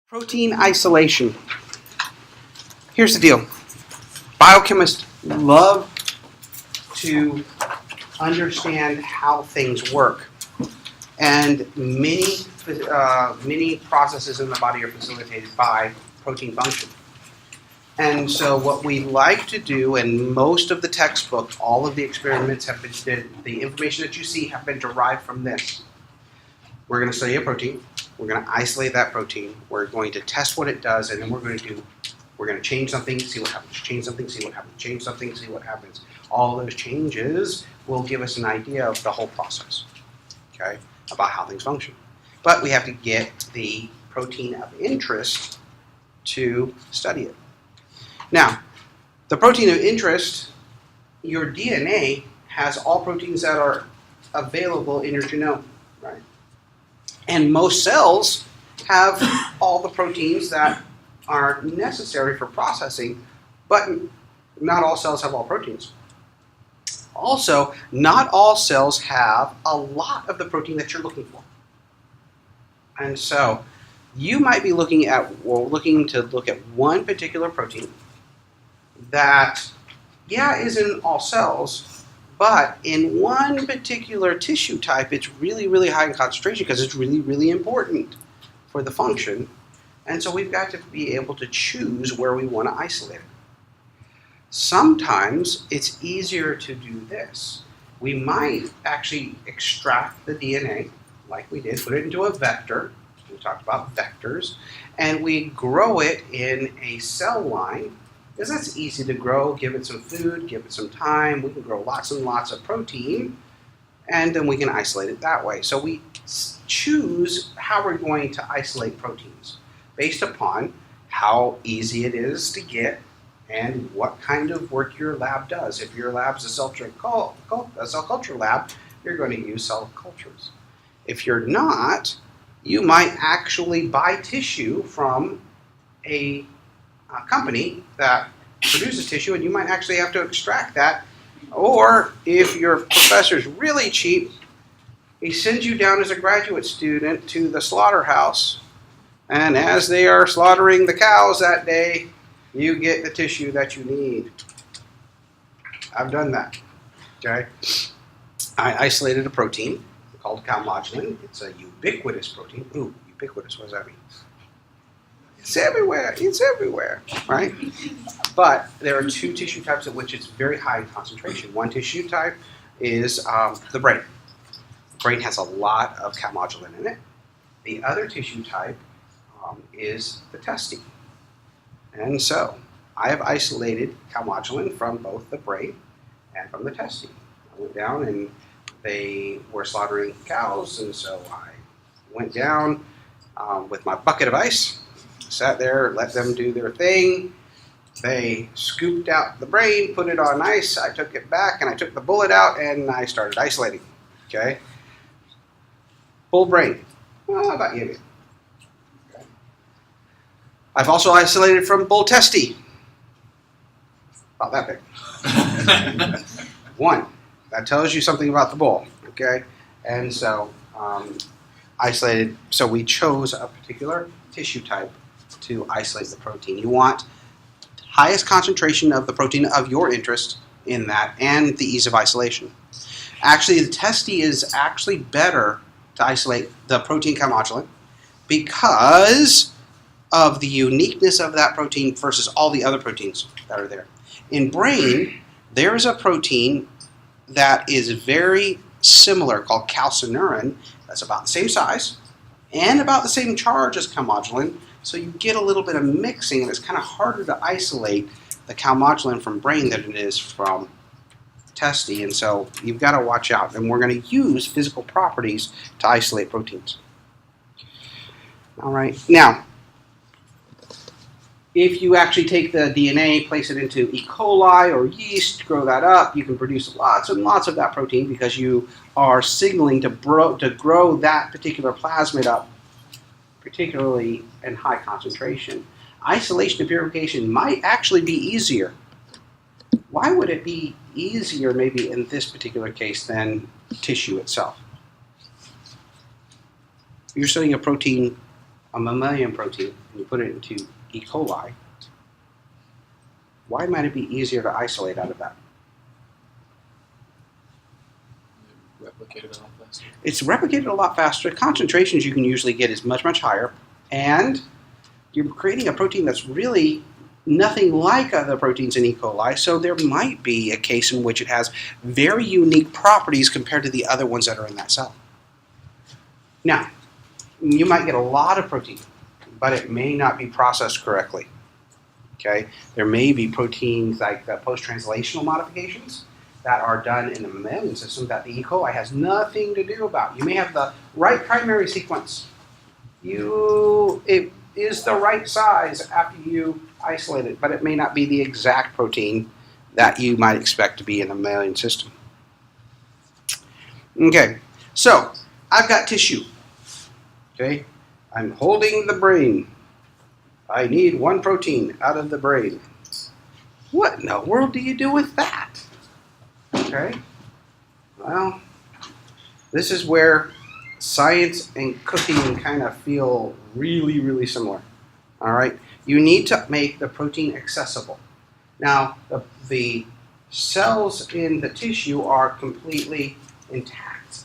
Protein isolation. Here's the deal. Biochemists love to understand how things work. And many processes in the body are facilitated by protein function. And so what we like to do, and most of the textbook, all of the experiments have been, the information that you see have been derived from this. We're going to study a protein. We're going to isolate that protein. We're going to test what it does, and then we're going to change something, see what happens. Change something, see what happens. Change something, see what happens. All those changes will give us an idea of the whole process, okay, about how things function. But we have to get the protein of interest to study it. Now, the protein of interest, your DNA has all proteins that are available in your genome, right? And most cells have all the proteins that are necessary for processing, but not all cells have all proteins. Also, not all cells have a lot of the protein that you're looking for. And so, you might be looking to look at one particular protein that, is in all cells, but in one particular tissue type, it's really, really high in concentration because it's really, really important for the function. And so we've got to be able to choose where we want to isolate it. Sometimes it's easier to do this. We might actually extract the DNA, like we did, put it into a vector. We talked about vectors. And we grow it in a cell line, because that's easy to grow. Give it some food, give it some time. We can grow lots and lots of protein, and then we can isolate it that way. So we choose how we're going to isolate proteins based upon how easy it is to get and what kind of work your lab does. If your lab's a cell culture lab, you're going to use cell cultures. If you're not, you might actually buy tissue from a company that produces tissue, and you might actually have to extract that. Or if your professor's really cheap, he sends you down as a graduate student to the slaughterhouse, and as they are slaughtering the cows that day, you get the tissue that you need. I've done that. Okay? I isolated a protein called calmodulin. It's a ubiquitous protein. Ooh, ubiquitous, what does that mean? It's everywhere, right? But there are two tissue types of which it's very high in concentration. One tissue type is the brain. The brain has a lot of calmodulin in it. The other tissue type is the testes. And so I have isolated calmodulin from both the brain and from the testes. I went down and they were slaughtering cows, and so I went down with my bucket of ice, sat there, let them do their thing. They scooped out the brain, put it on ice. I took it back, and I took the bullet out, and I started isolating. Okay? Bull brain. Well, about you. Okay. I've also isolated from bull testes. About that big. One. That tells you something about the bull. Okay? And so, isolated. So we chose a particular tissue type to isolate the protein. You want highest concentration of the protein of your interest in that and the ease of isolation. Actually, the testes is actually better to isolate the protein calmodulin because of the uniqueness of that protein versus all the other proteins that are there. In brain, there is a protein that is very similar called calcineurin that's about the same size and about the same charge as calmodulin. So you get a little bit of mixing, and it's kind of harder to isolate the calmodulin from brain than it is from testes, and so you've got to watch out. And we're going to use physical properties to isolate proteins. All right. Now, if you actually take the DNA, place it into E. coli or yeast, grow that up, you can produce lots and lots of that protein because you are signaling to grow that particular plasmid up, particularly in high concentration. Isolation and purification might actually be easier. Why would it be easier maybe in this particular case than tissue itself? You're studying a protein a mammalian protein and you put it into E. coli, why might it be easier to isolate out of that? Replicated a lot faster. It's replicated a lot faster. Concentrations you can usually get is much, much higher. And you're creating a protein that's really nothing like other proteins in E. coli, so there might be a case in which it has very unique properties compared to the other ones that are in that cell. Now, you might get a lot of protein, but it may not be processed correctly. Okay? There may be proteins like post-translational modifications that are done in the mammalian system that the E. coli has nothing to do about. You may have the right primary sequence. It is the right size after you isolate it, but it may not be the exact protein that you might expect to be in the mammalian system. Okay, so I've got tissue. Okay, I'm holding the brain. I need one protein out of the brain. What in the world do you do with that? Okay, well, this is where science and cooking kind of feel really, really similar. All right, you need to make the protein accessible. Now, the cells in the tissue are completely intact.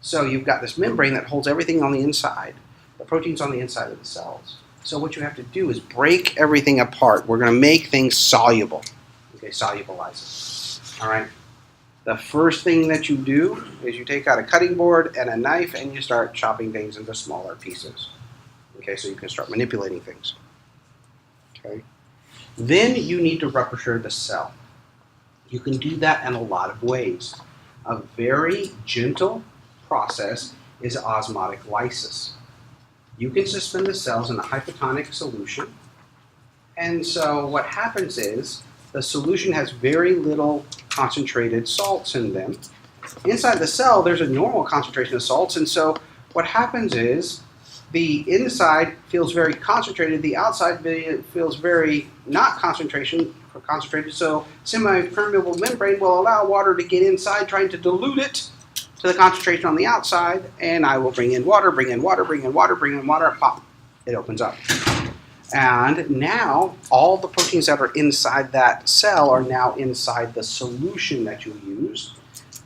So you've got this membrane that holds everything on the inside. The protein's on the inside of the cells. So what you have to do is break everything apart. We're going to make things soluble. Okay, solubilize it. All right. The first thing that you do is you take out a cutting board and a knife and you start chopping things into smaller pieces. Okay, so you can start manipulating things. Okay. Then you need to rupture the cell. You can do that in a lot of ways. A very gentle process is osmotic lysis. You can suspend the cells in a hypotonic solution. And so what happens is the solution has very little concentrated salts in them. Inside the cell, there's a normal concentration of salts, and so what happens is the inside feels very concentrated, the outside feels very not concentrated, so semi-permeable membrane will allow water to get inside, trying to dilute it to the concentration on the outside, and I will bring in water, bring in water, bring in water, bring in water, pop, it opens up. And now all the proteins that are inside that cell are now inside the solution that you used,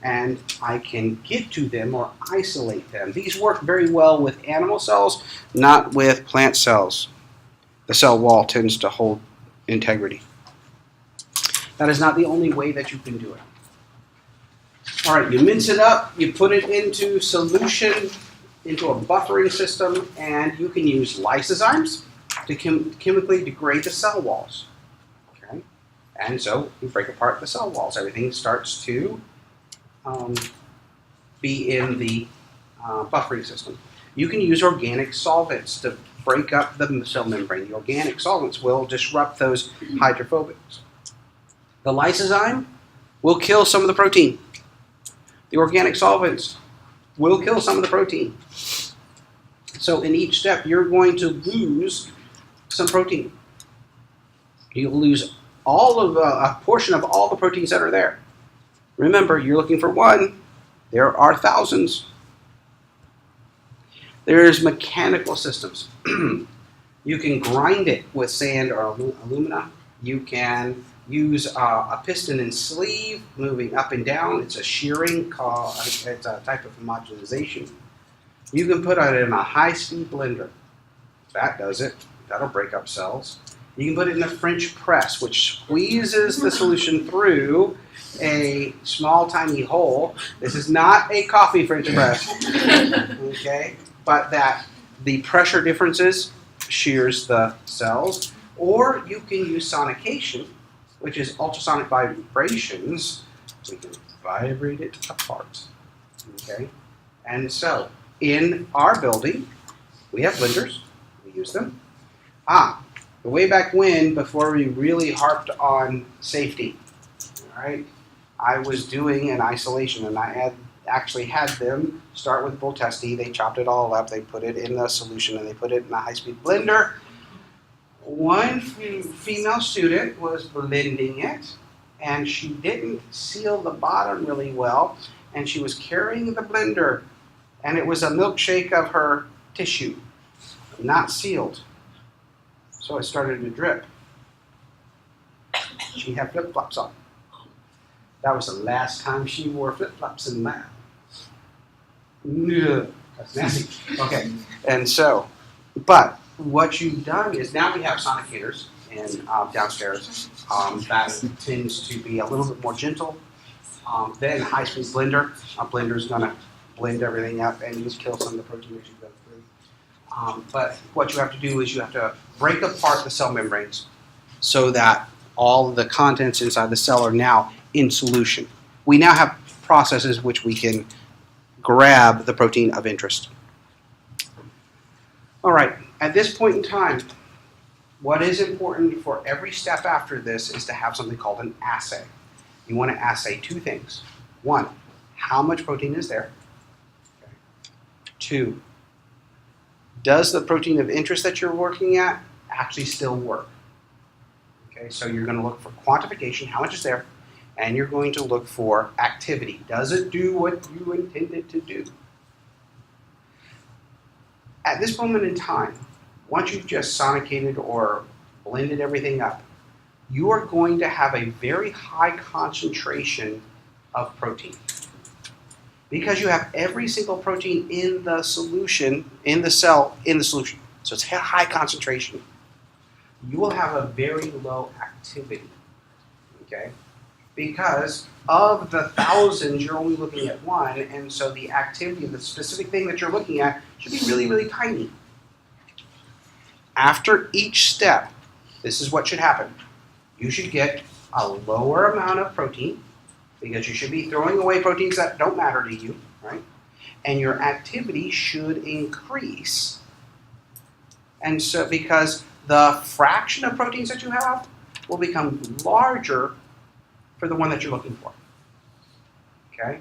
and I can get to them or isolate them. These work very well with animal cells, not with plant cells. The cell wall tends to hold integrity. That is not the only way that you can do it. All right, you mince it up, you put it into solution, into a buffering system, and you can use lysozymes to chemically degrade the cell walls. Okay? And so you break apart the cell walls. Everything starts to be in the buffering system. You can use organic solvents to break up the cell membrane. The organic solvents will disrupt those hydrophobics. The lysozyme will kill some of the protein. The organic solvents will kill some of the protein. So in each step, you're going to lose some protein. You'll lose all of a portion of all the proteins that are there. Remember, you're looking for one. There are thousands. There's mechanical systems. You can grind it with sand or alumina. You can use a piston and sleeve moving up and down. It's a shearing, it's a type of homogenization. You can put it in a high-speed blender. That does it. That'll break up cells. You can put it in a French press, which squeezes the solution through a small, tiny hole. This is not a coffee French press, okay? But that the pressure differences shears the cells. Or you can use sonication, which is ultrasonic vibrations. We can vibrate it apart, okay? And so, in our building, we have blenders. We use them. The way back when, before we really harped on safety, all right, I was doing an isolation, and I actually had them start with bull testy. They chopped it all up, they put it in the solution, and they put it in a high-speed blender. One female student was blending it, and she didn't seal the bottom really well, and she was carrying the blender, and it was a milkshake of her tissue. not sealed. So it started to drip. She had flip-flops on. That was the last time she wore flip-flops in lab. Ugh, that's nasty. Okay, and so, but what you've done is now we have sonicators in downstairs. That tends to be a little bit more gentle than a high-speed blender. A blender's gonna blend everything up and just kill some of the protein as you go through. But what you have to do is you have to break apart the cell membranes so that all of the contents inside the cell are now in solution. We now have processes which we can grab the protein of interest. All right, at this point in time, what is important for every step after this is to have something called an assay. You want to assay two things. One, how much protein is there? Okay. Two, does the protein of interest that you're working at actually still work? Okay, so you're going to look for quantification, how much is there, and you're going to look for activity. Does it do what you intended to do? At this moment in time, once you've just sonicated or blended everything up, you are going to have a very high concentration of protein. Because you have every single protein in the solution, in the cell, in the solution. So it's a high concentration. You will have a very low activity, okay? Because of the thousands, you're only looking at one, and so the activity of the specific thing that you're looking at should be really, really tiny. After each step, this is what should happen. You should get a lower amount of protein, because you should be throwing away proteins that don't matter to you, right? And your activity should increase. And so because the fraction of proteins that you have will become larger for the one that you're looking for. Okay?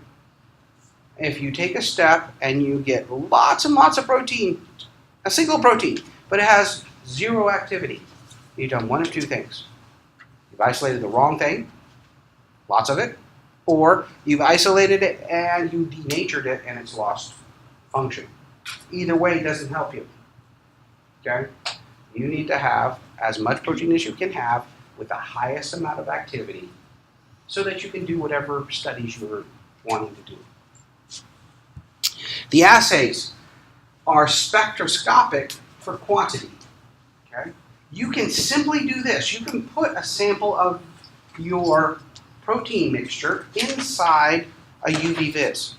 If you take a step and you get lots and lots of protein, a single protein, but it has zero activity, you've done one of two things. You've isolated the wrong thing, lots of it, or you've isolated it and you denatured it and it's lost function. Either way doesn't help you. Okay? You need to have as much protein as you can have with the highest amount of activity so that you can do whatever studies you're wanting to do. The assays are spectroscopic for quantity. Okay? You can simply do this. You can put a sample of your protein mixture inside a UV vis.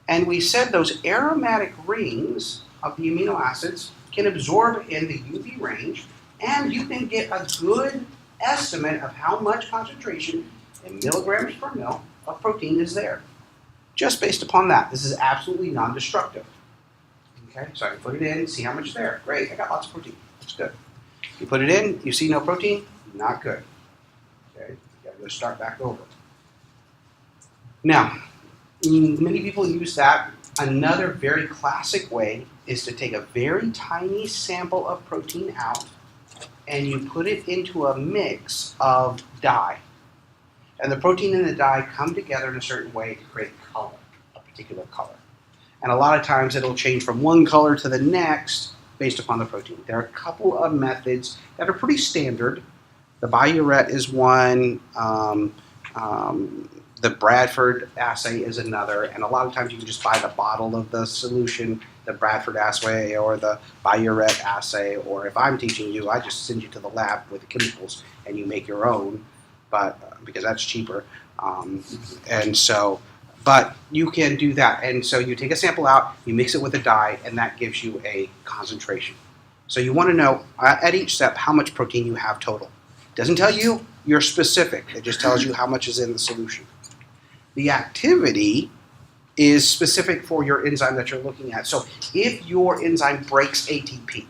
And we said those aromatic rings of the amino acids can absorb in the UV range, and you can get a good estimate of how much concentration in milligrams per mil of protein is there. Just based upon that. This is absolutely non-destructive. Okay, so I can put it in, see how much is there. Great, I got lots of protein. That's good. You put it in, you see no protein, not good. Okay, you gotta go start back over. Now, many people use that. Another very classic way is to take a very tiny sample of protein out and you put it into a mix of dye. And the protein and the dye come together in a certain way to create color, a particular color. And a lot of times it'll change from one color to the next based upon the protein. There are a couple of methods that are pretty standard. The Biuret is one, the Bradford assay is another, and a lot of times you can just buy the bottle of the solution, the Bradford assay or the Biuret assay, or if I'm teaching you, I just send you to the lab with the chemicals and you make your own, but because that's cheaper. But you can do that, and so you take a sample out, you mix it with a dye, and that gives you a concentration. So you want to know at each step how much protein you have total. It doesn't tell you you're specific, it just tells you how much is in the solution. The activity is specific for your enzyme that you're looking at. So if your enzyme breaks ATP,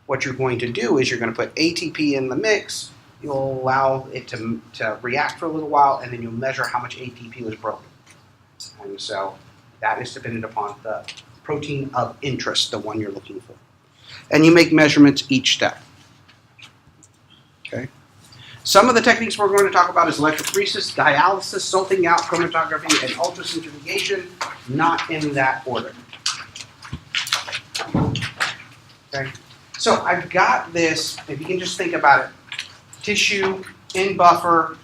what you're going to do is you're going to put ATP in the mix, you'll allow it to react for a little while, and then you'll measure how much ATP was broken. And so that is dependent upon the protein of interest, the one you're looking for. And you make measurements each step. Okay. Some of the techniques we're going to talk about is electrophoresis, dialysis, salting out, chromatography, and ultracentrifugation, not in that order. Okay. So I've got this, if you can just think about it, tissue in buffer,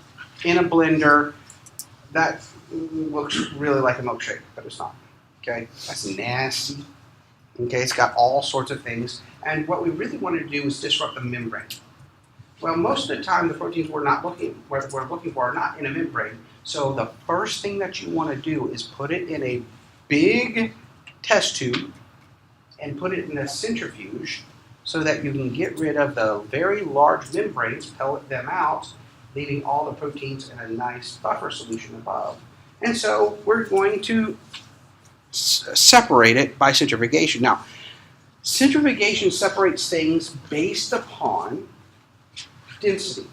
in a blender, that looks really like a milkshake, but it's not. Okay, that's nasty. Okay, it's got all sorts of things. And what we really want to do is disrupt the membrane. Well, most of the time, the proteins we're looking for are not in a membrane. So the first thing that you want to do is put it in a big test tube and put it in a centrifuge so that you can get rid of the very large membranes, pellet them out, leaving all the proteins in a nice buffer solution above. And so we're going to separate it by centrifugation. Now, centrifugation separates things based upon density.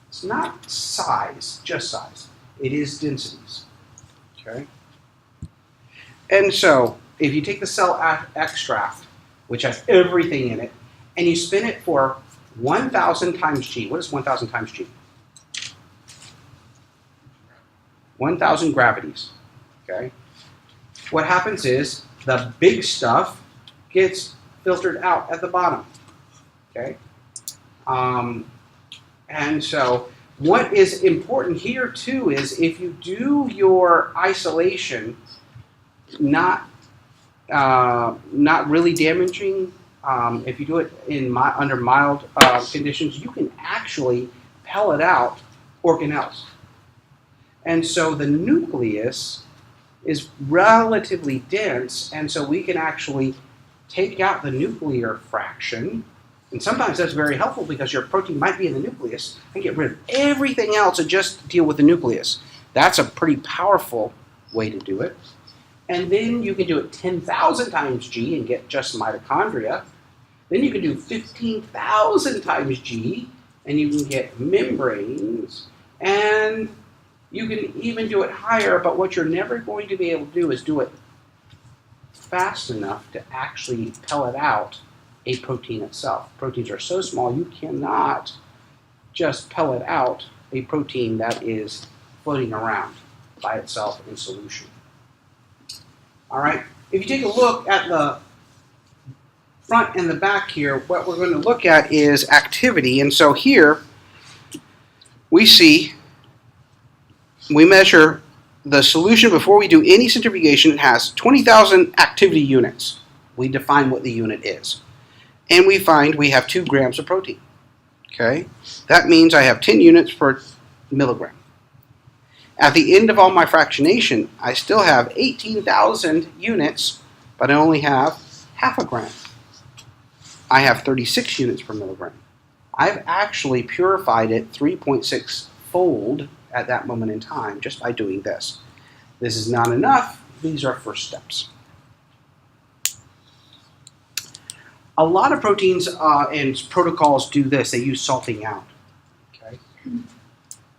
It's not size, just size. It is densities. Okay? And so, if you take the cell extract, which has everything in it, and you spin it for 1,000 times G. What is 1,000 times G? 1,000 gravities. Okay? What happens is the big stuff gets filtered out at the bottom. Okay? And so what is important here too is if you do your isolation not really damaging, if you do it in under mild conditions, you can actually pellet out organelles. And so the nucleus is relatively dense, and so we can actually take out the nuclear fraction. And sometimes that's very helpful because your protein might be in the nucleus and get rid of everything else and just deal with the nucleus. That's a pretty powerful way to do it. And then you can do it 10,000 times G and get just mitochondria. Then you can do 15,000 times G and you can get membranes. And you can even do it higher, but what you're never going to be able to do is do it fast enough to actually pellet out a protein itself. Proteins are so small you cannot just pellet out a protein that is floating around by itself in solution. All right, if you take a look at the front and the back here, what we're going to look at is activity. And so here we see, we measure the solution before we do any centrifugation. It has 20,000 activity units. We define what the unit is. And we find we have 2 grams of protein. Okay, that means I have 10 units per milligram. At the end of all my fractionation, I still have 18,000 units, but I only have half a gram. I have 36 units per milligram. I've actually purified it 3.6-fold at that moment in time just by doing this. This is not enough. These are first steps. A lot of proteins and protocols do this. They use salting out. Okay.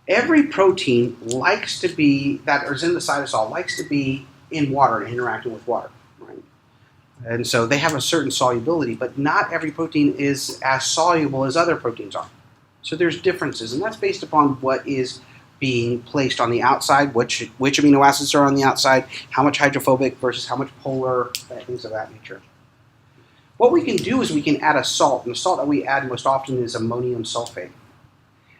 Every protein likes to be, that is in the cytosol, likes to be in water and interacting with water. Right? And so they have a certain solubility, but not every protein is as soluble as other proteins are. So there's differences, and that's based upon what is being placed on the outside, which amino acids are on the outside, how much hydrophobic versus how much polar, things of that nature. What we can do is we can add a salt, and the salt that we add most often is ammonium sulfate.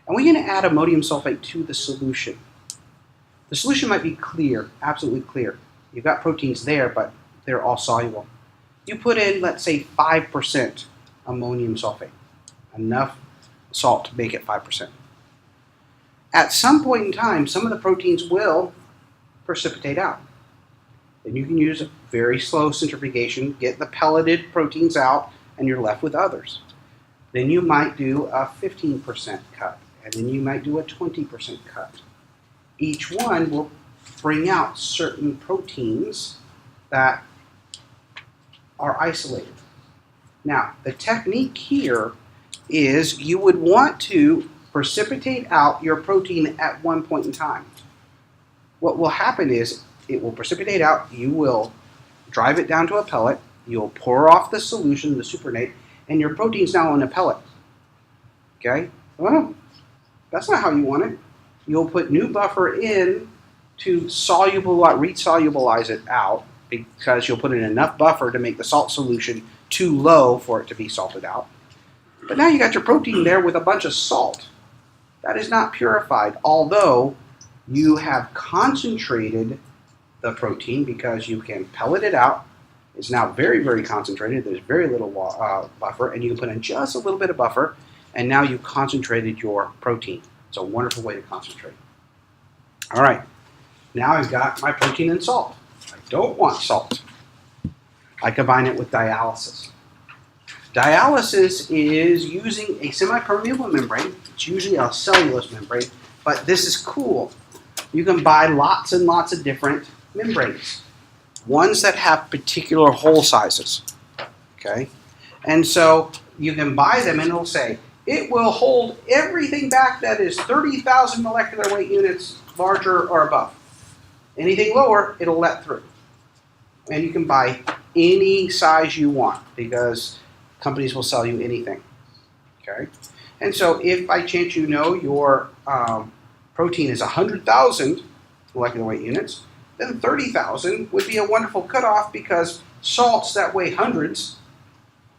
And we're going to add ammonium sulfate to the solution. The solution might be clear, absolutely clear. You've got proteins there, but they're all soluble. You put in, let's say, 5% ammonium sulfate, enough salt to make it 5%. At some point in time, some of the proteins will precipitate out. Then you can use very slow centrifugation, get the pelleted proteins out, and you're left with others. Then you might do a 15% cut, and then you might do a 20% cut. Each one will bring out certain proteins that are isolated. Now, the technique here is you would want to precipitate out your protein at one point in time. What will happen is it will precipitate out, you will drive it down to a pellet, you'll pour off the solution, the supernatant, and your protein's now in a pellet. Okay? Well, that's not how you want it. You'll put new buffer in to resolubilize it out, because you'll put in enough buffer to make the salt solution too low for it to be salted out. But now you got your protein there with a bunch of salt. That is not purified, although you have concentrated the protein because you can pellet it out. It's now very, very concentrated. There's very little buffer, and you can put in just a little bit of buffer, and now you've concentrated your protein. It's a wonderful way to concentrate. All right, now I've got my protein and salt. I don't want salt. I combine it with dialysis. Dialysis is using a semi-permeable membrane. It's usually a cellulose membrane, but this is cool. You can buy lots and lots of different membranes, ones that have particular hole sizes, okay? And so you can buy them and it'll say, it will hold everything back that is 30,000 molecular weight units larger or above. Anything lower, it'll let through. And you can buy any size you want because companies will sell you anything, okay? And so if by chance you know your protein is 100,000 molecular weight units, then 30,000 would be a wonderful cutoff because salts that weigh hundreds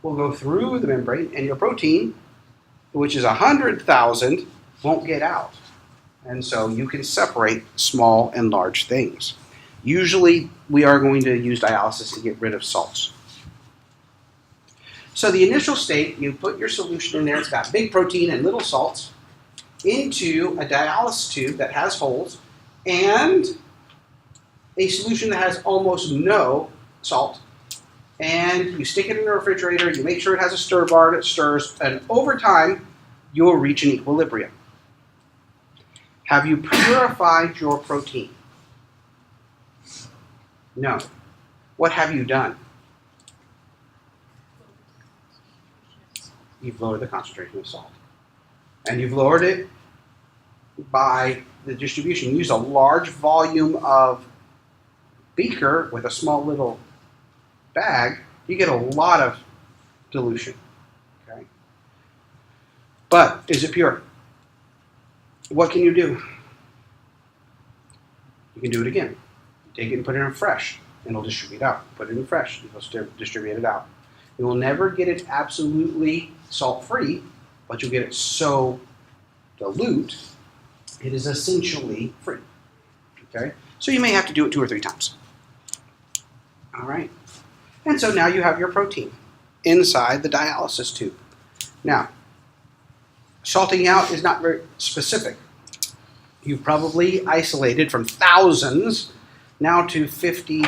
will go through the membrane and your protein, which is 100,000, won't get out. And so you can separate small and large things. Usually we are going to use dialysis to get rid of salts. So the initial state, you put your solution in there, it's got big protein and little salts, into a dialysis tube that has holes, and a solution that has almost no salt. And you stick it in the refrigerator, you make sure it has a stir bar that stirs, and over time, you'll reach an equilibrium. Have you purified your protein? No. What have you done? You've lowered the concentration of salt. And you've lowered it by the distribution. You use a large volume of beaker with a small little bag, you get a lot of dilution. Okay? But is it pure? What can you do? You can do it again. You take it and put it in fresh, and it'll distribute out. Put it in fresh, it'll distribute it out. You will never get it absolutely salt-free, but you'll get it so dilute, it is essentially free. Okay? So you may have to do it 2 or 3 times. All right? And so now you have your protein inside the dialysis tube. Now, salting out is not very specific. You've probably isolated from thousands now to 40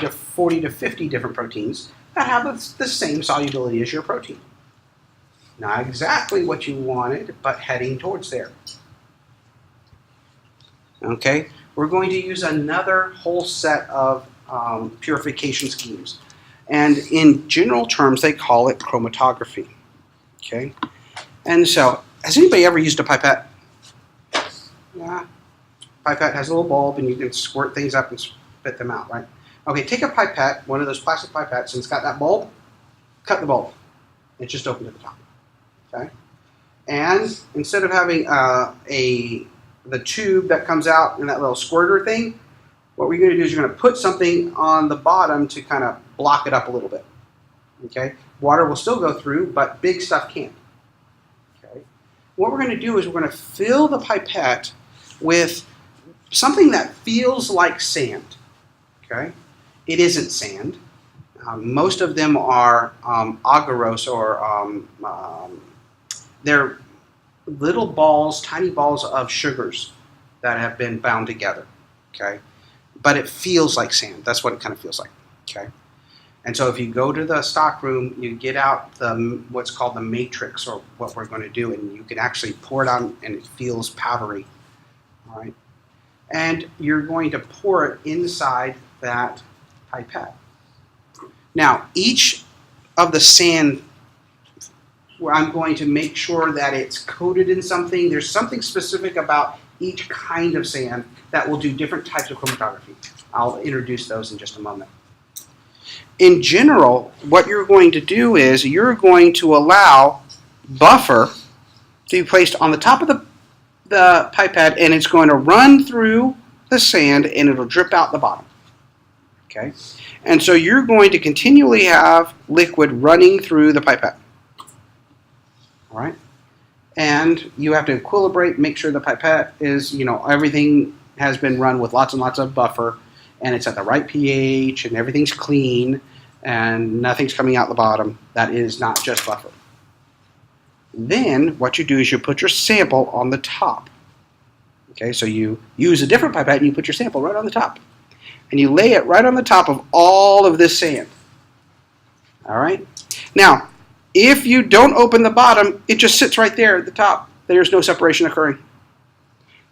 to 50 different proteins that have the same solubility as your protein. Not exactly what you wanted, but heading towards there. Okay, we're going to use another whole set of purification schemes. And in general terms, they call it chromatography. Okay, and so, has anybody ever used a pipette? Yeah, pipette has a little bulb and you can squirt things up and spit them out, right? Okay, take a pipette, one of those plastic pipettes, and it's got that bulb, cut the bulb. It's just open at the top, okay? And instead of having the tube that comes out in that little squirter thing, what we're going to do is you're going to put something on the bottom to kind of block it up a little bit, okay? Water will still go through, but big stuff can't, okay? What we're going to do is we're going to fill the pipette with something that feels like sand, okay? It isn't sand. Most of them are agarose, or they're little balls, tiny balls of sugars that have been bound together, okay? But it feels like sand. That's what it kind of feels like, okay? And so if you go to the stock room, you get out what's called the matrix, or what we're going to do, and you can actually pour it on and it feels powdery, all right? And you're going to pour it inside that pipette. Now, each of the sand, where I'm going to make sure that it's coated in something, there's something specific about each kind of sand that will do different types of chromatography. I'll introduce those in just a moment. In general, what you're going to do is you're going to allow buffer to be placed on the top of the pipette, and it's going to run through the sand and it'll drip out the bottom. Okay? And so you're going to continually have liquid running through the pipette. All right? And you have to equilibrate, make sure the pipette is, everything has been run with lots and lots of buffer, and it's at the right pH, and everything's clean, and nothing's coming out the bottom. That is not just buffer. Then what you do is you put your sample on the top. Okay, so you use a different pipette and you put your sample right on the top. And you lay it right on the top of all of this sand. All right? Now, if you don't open the bottom, it just sits right there at the top. There's no separation occurring.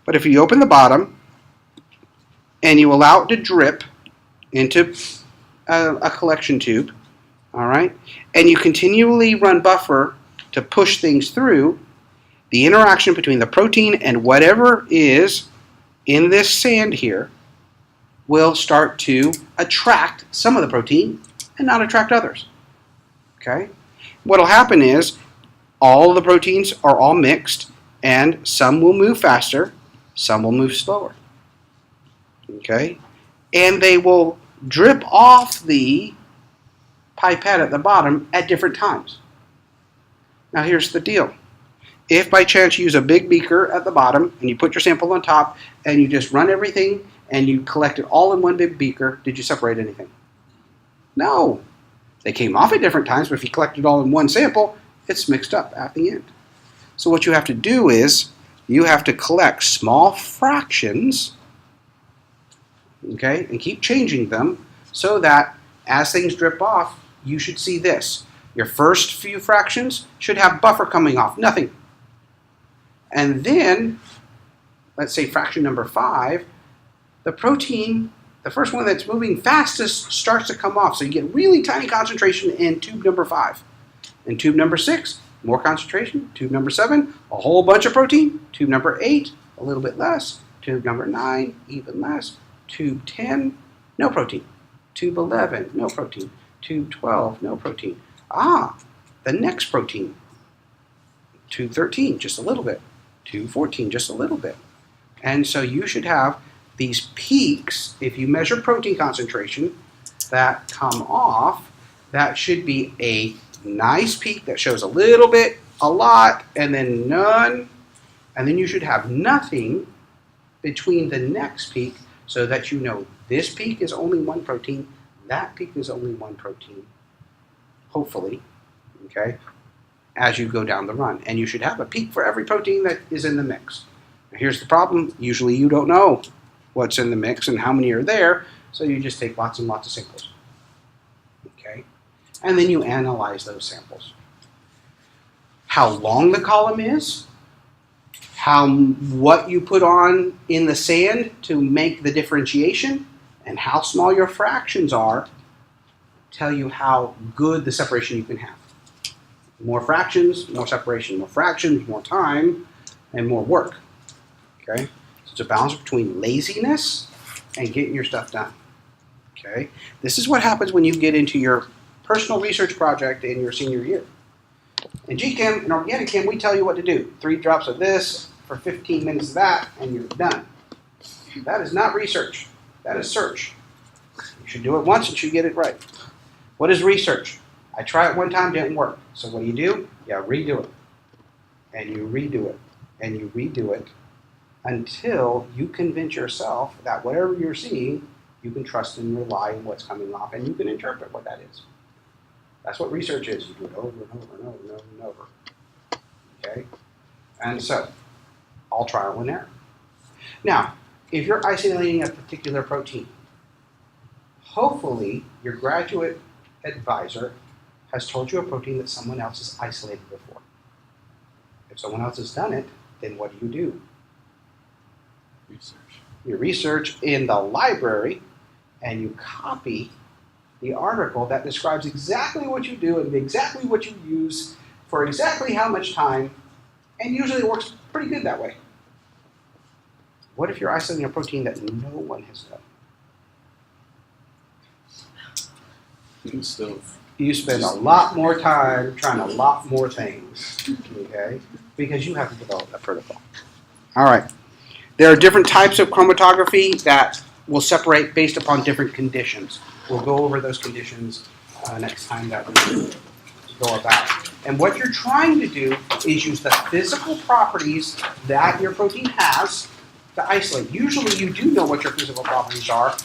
But if you open the bottom and you allow it to drip into a collection tube, all right, and you continually run buffer to push things through, the interaction between the protein and whatever is in this sand here will start to attract some of the protein and not attract others. Okay? What will happen is all the proteins are all mixed, and some will move faster, some will move slower. Okay? And they will drip off the pipette at the bottom at different times. Now here's the deal. If by chance you use a big beaker at the bottom and you put your sample on top and you just run everything and you collect it all in one big beaker, did you separate anything? No. They came off at different times, but if you collect it all in one sample, it's mixed up at the end. So what you have to do is you have to collect small fractions, okay, and keep changing them so that as things drip off, you should see this. Your first few fractions should have buffer coming off, nothing. And then, let's say fraction number 5, the protein, the first one that's moving fastest starts to come off. So you get really tiny concentration in tube number 5. In tube number 6, more concentration. Tube number 7, a whole bunch of protein. Tube number 8, a little bit less. Tube number 9, even less. Tube 10, no protein. Tube 11, no protein. Tube 12, no protein. The next protein. Tube 13, just a little bit. Tube 14, just a little bit. And so you should have these peaks, if you measure protein concentration, that come off. That should be a nice peak that shows a little bit, a lot, and then none. And then you should have nothing between the next peak so that you know this peak is only one protein, that peak is only one protein, hopefully, okay, as you go down the run. And you should have a peak for every protein that is in the mix. Now here's the problem. Usually you don't know what's in the mix and how many are there, so you just take lots and lots of samples. Okay? And then you analyze those samples. How long the column is, what you put on in the sand to make the differentiation, and how small your fractions are tell you how good the separation you can have. More fractions, more separation. More fractions, more time, and more work. Okay? So it's a balance between laziness and getting your stuff done. Okay? This is what happens when you get into your personal research project in your senior year. In GChem and Organic Chem, we tell you what to do. 3 drops of this for 15 minutes of that, and you're done. That is not research. That is search. You should do it once and you should get it right. What is research? I try it one time, didn't work. So what do? You redo it. And you redo it. And you redo it until you convince yourself that whatever you're seeing, you can trust and rely on what's coming off, and you can interpret what that is. That's what research is. You do it over and over and over and over and over. Okay? And so, all trial and error. Now, if you're isolating a particular protein, hopefully your graduate advisor has told you a protein that someone else has isolated before. If someone else has done it, then what do? Research. You research in the library and you copy the article that describes exactly what you do and exactly what you use for exactly how much time, and usually it works pretty good that way. What if you're isolating a protein that no one has done? You spend a lot more time trying a lot more things, okay? Because you have to develop that protocol. All right. There are different types of chromatography that will separate based upon different conditions. We'll go over those conditions next time that we go about. And what you're trying to do is use the physical properties that your protein has to isolate. Usually you do know what your physical properties are.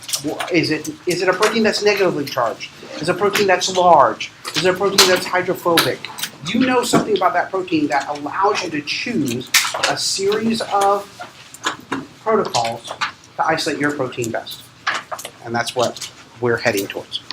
Is it a protein that's negatively charged? Is it a protein that's large? Is it a protein that's hydrophobic? You know something about that protein that allows you to choose a series of protocols to isolate your protein best. And that's what we're heading towards.